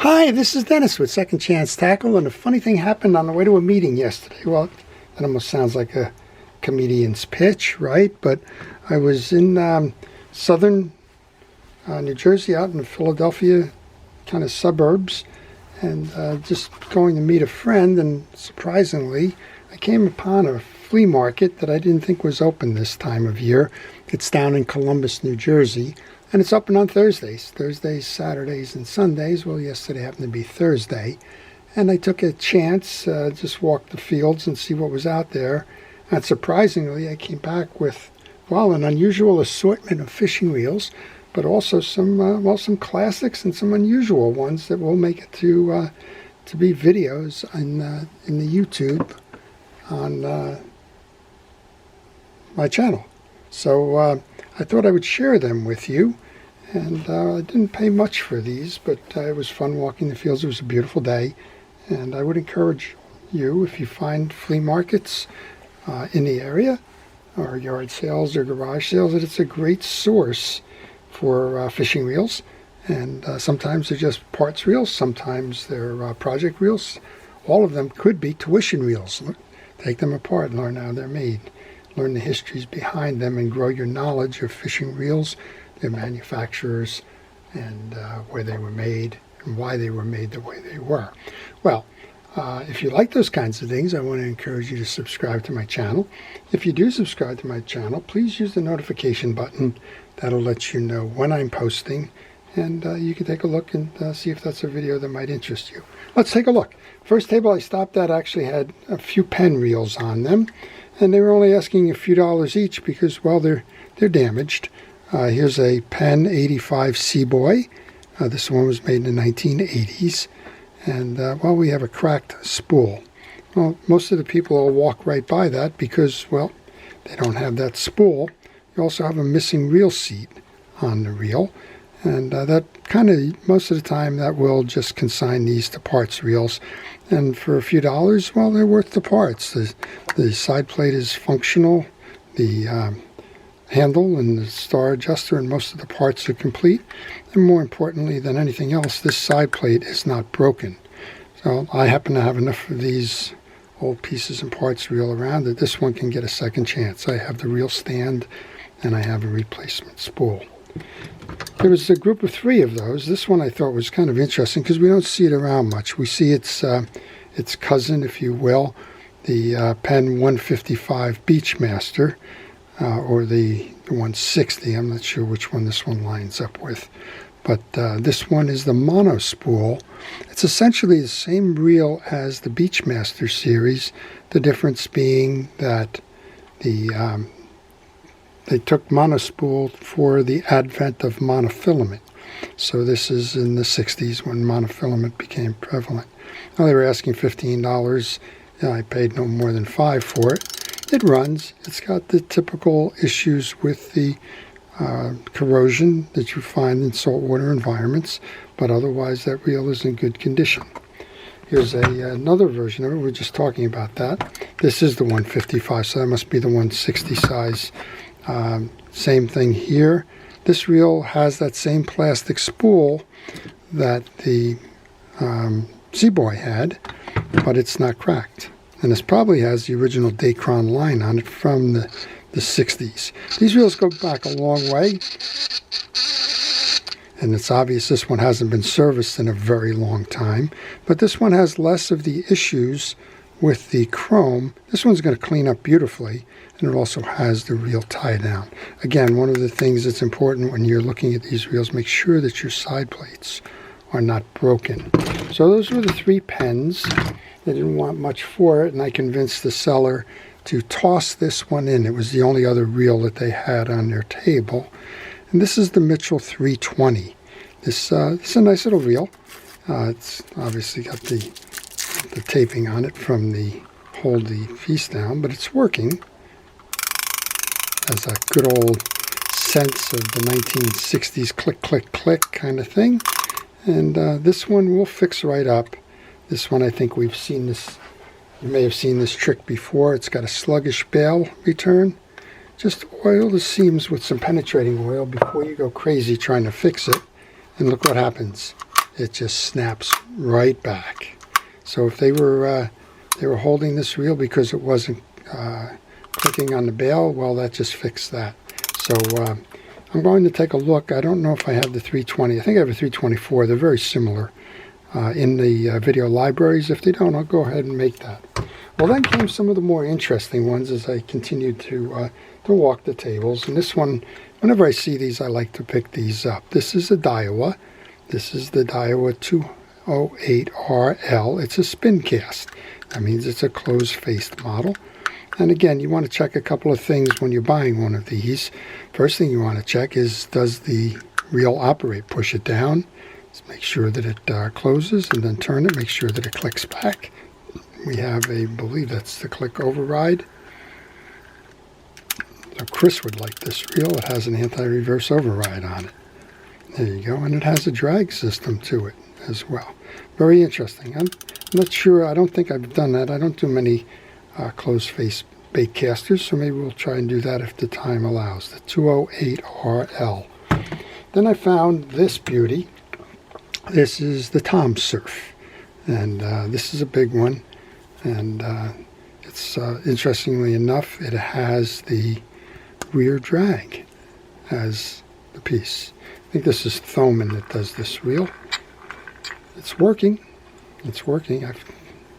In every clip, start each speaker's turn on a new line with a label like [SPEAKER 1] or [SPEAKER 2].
[SPEAKER 1] Hi, this is Dennis with Second Chance Tackle, and a funny thing happened on the way to a meeting yesterday. Well, that almost sounds like a comedian's pitch, right? But I was in southern New Jersey, out in the Philadelphia kind of suburbs, and just going to meet a friend, and surprisingly, I came upon a flea market that I didn't think was open this time of year. It's down in Columbus, New Jersey. And it's open on Thursdays, Saturdays, and Sundays. Well, yesterday happened to be Thursday. And I took a chance, just walk the fields and see what was out there. And surprisingly, I came back with, well, an unusual assortment of fishing reels, but also some classics and some unusual ones that will make it to be videos in the YouTube on my channel. So I thought I would share them with you, and I didn't pay much for these, but it was fun walking the fields. It was a beautiful day, and I would encourage you, if you find flea markets in the area, or yard sales or garage sales, that it's a great source for fishing reels. And sometimes they're just parts reels, sometimes they're project reels. All of them could be tuition reels. Take them apart, learn how they're made. Learn the histories behind them and grow your knowledge of fishing reels, their manufacturers, and where they were made and why they were made the way they were. Well, if you like those kinds of things, I want to encourage you to subscribe to my channel. If you do subscribe to my channel, please use the notification button. That'll let you know when I'm posting, and you can take a look and see if that's a video that might interest you. Let's take a look. First table I stopped at actually had a few pen reels on them. And they were only asking a few dollars each because, well, they're damaged. Here's a Penn 85 Seaboy. This one was made in the 1980s. And, well, we have a cracked spool. Well, most of the people will walk right by that because, well, they don't have that spool. You also have a missing reel seat on the reel. And that kind of, most of the time, that will just consign these to parts reels. And for a few dollars, well, they're worth the parts. The side plate is functional. The handle and the star adjuster and most of the parts are complete. And more importantly than anything else, this side plate is not broken. So I happen to have enough of these old pieces and parts reel around that this one can get a second chance. I have the reel stand and I have a replacement spool. There was a group of 3 of those. This one I thought was kind of interesting because we don't see it around much. We see its cousin, if you will, the Penn 155 Beachmaster, or the 160. I'm not sure which one this one lines up with. But this one is the mono spool. It's essentially the same reel as the Beachmaster series, the difference being that they took monospool for the advent of monofilament. So this is in the 60s when monofilament became prevalent. Now they were asking $15. I paid no more than $5 for it. It runs. It's got the typical issues with the corrosion that you find in saltwater environments, but otherwise that reel is in good condition. Here's another version of it. We're just talking about that. This is the 155, so that must be the 160 size. Same thing here. This reel has that same plastic spool that the Seaboy had, but it's not cracked. And this probably has the original Dacron line on it from the 60s. These reels go back a long way, and it's obvious this one hasn't been serviced in a very long time, but this one has less of the issues with the chrome. This one's going to clean up beautifully, and it also has the reel tie down. Again, one of the things that's important when you're looking at these reels, make sure that your side plates are not broken. So those were the 3 pens. They didn't want much for it, and I convinced the seller to toss this one in. It was the only other reel that they had on their table. And this is the Mitchell 320. This is a nice little reel. It's obviously got the taping on it from the hold the piece down, but it's working. Has a good old sense of the 1960s click, click, click kind of thing. And this one will fix right up. This one, I think we've seen this, you may have seen this trick before. It's got a sluggish bail return. Just oil the seams with some penetrating oil before you go crazy trying to fix it. And look what happens. it just snaps right back. So if they were holding this reel because it wasn't clicking on the bail, well, that just fixed that. So I'm going to take a look. I don't know if I have the 320. I think I have a 324. They're very similar in the video libraries. If they don't, I'll go ahead and make that. Well, then came some of the more interesting ones as I continued to walk the tables. And this one, whenever I see these, I like to pick these up. This is the Daiwa. This is the Daiwa 208RL. It's a spin cast. That means it's a closed-faced model. And again, you want to check a couple of things when you're buying one of these. First thing you want to check is, does the reel operate? Push it down, make sure that it closes, and then turn it, make sure that it clicks back. We have I believe that's the click override. So Chris would like this reel. It has an anti-reverse override on it. There you go, and it has a drag system to it as well. Very interesting. I'm not sure, I don't think I've done that. I don't do many closed-face bait casters, so maybe we'll try and do that if the time allows. The 208RL. Then I found this beauty. This is the Tom Surf, and this is a big one. And it's interestingly enough, it has the rear drag as the piece. I think this is Thoman that does this reel. It's working. It's working. I've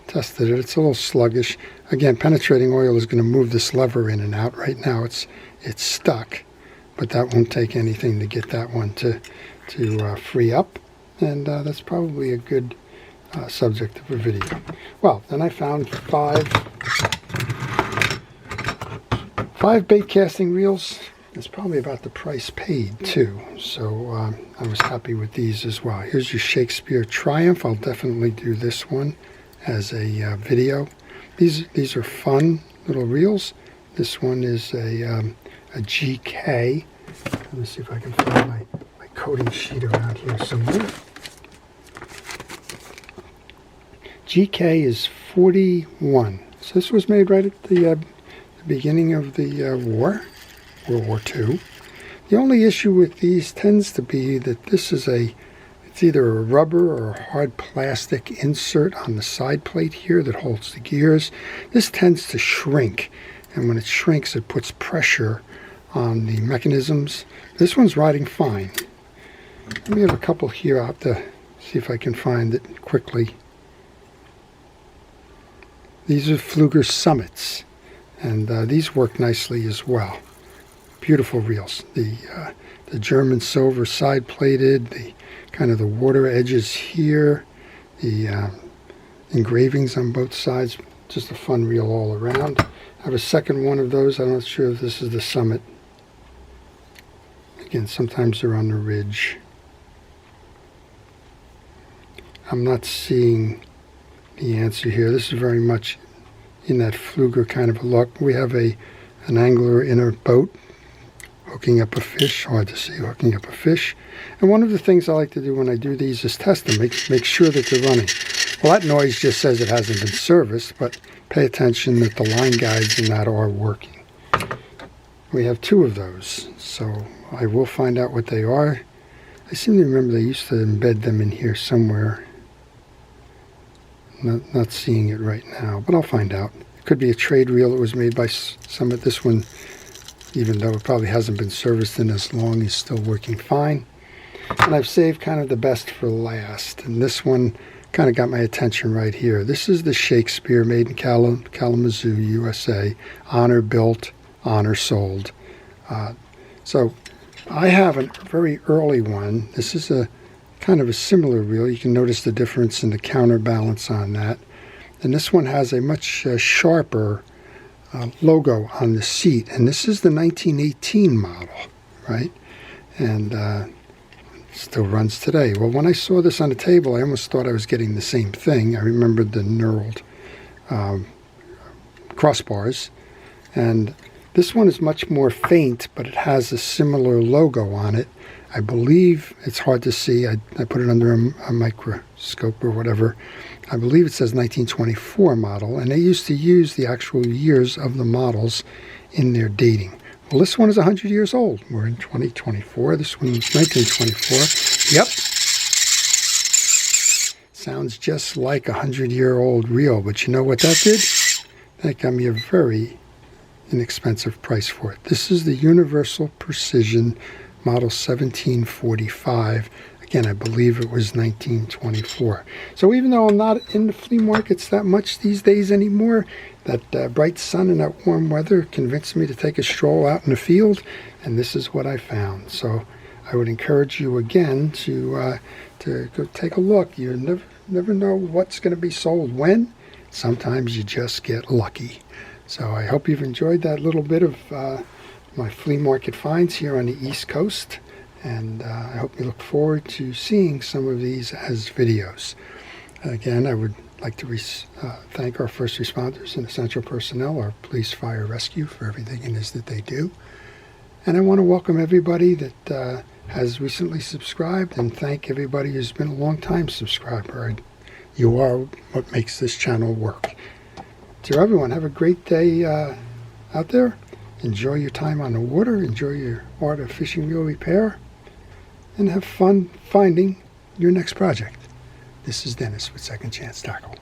[SPEAKER 1] tested it. It's a little sluggish. Again, penetrating oil is going to move this lever in and out. Right now it's stuck, but that won't take anything to get that one to free up. And that's probably a good subject of a video. Well, then I found five bait casting reels. It's probably about the price paid too, so I was happy with these as well. Here's your Shakespeare Triumph. I'll definitely do this one as a video. These are fun little reels. This one is a GK. Let me see if I can find my coating sheet around here somewhere. GK is 41. So this was made right at the beginning of the war, World War II. The only issue with these tends to be that this is it's either a rubber or a hard plastic insert on the side plate here that holds the gears. This tends to shrink, and when it shrinks, it puts pressure on the mechanisms. This one's riding fine. Let me have a couple here. I'll have to see if I can find it quickly. These are Fluger Summits, and these work nicely as well. Beautiful reels. The German silver side plated, the kind of the water edges here, the engravings on both sides. Just a fun reel all around. I have a second one of those. I'm not sure if this is the Summit. Again, sometimes they're on the ridge. I'm not seeing the answer here. This is very much in that Fluger kind of a look. We have an angler in a boat hooking up a fish. Hard to see, hooking up a fish. And one of the things I like to do when I do these is test them, make sure that they're running. Well, that noise just says it hasn't been serviced, but pay attention that the line guides in that are working. We have two of those, so I will find out what they are. I seem to remember they used to embed them in here somewhere. Not seeing it right now, but I'll find out. It could be a trade reel that was made by Summit. This one, even though it probably hasn't been serviced in as long, is still working fine. And I've saved kind of the best for last, and this one kind of got my attention right here. This is the Shakespeare, made in Kalamazoo, USA. Honor built, honor sold. So I have a very early one. This is a kind of a similar reel. You can notice the difference in the counterbalance on that. And this one has a much sharper logo on the seat. And this is the 1918 model, right? And it still runs today. Well, when I saw this on the table, I almost thought I was getting the same thing. I remembered the knurled crossbars. And this one is much more faint, but it has a similar logo on it. I believe, it's hard to see, I put it under a microscope or whatever. I believe it says 1924 model, and they used to use the actual years of the models in their dating. Well, this one is 100 years old. We're in 2024. This one is 1924. Yep. Sounds just like a 100-year-old reel, but you know what that did? That got me a very inexpensive price for it. This is the Universal Precision Model 1745. Again, I believe it was 1924. So even though I'm not in the flea markets that much these days anymore, that bright sun and that warm weather convinced me to take a stroll out in the field, and this is what I found. So I would encourage you again to go take a look. You never know what's going to be sold when. Sometimes you just get lucky. So I hope you've enjoyed that little bit of my flea market finds here on the East Coast. And I hope you look forward to seeing some of these as videos. Again, I would like to thank our first responders and essential personnel, our police, fire, rescue, for everything it is that they do. And I want to welcome everybody that has recently subscribed, and thank everybody who's been a long-time subscriber. You are what makes this channel work. To everyone, have a great day out there. Enjoy your time on the water. Enjoy your art of fishing reel repair. And have fun finding your next project. This is Dennis with Second Chance Tackle.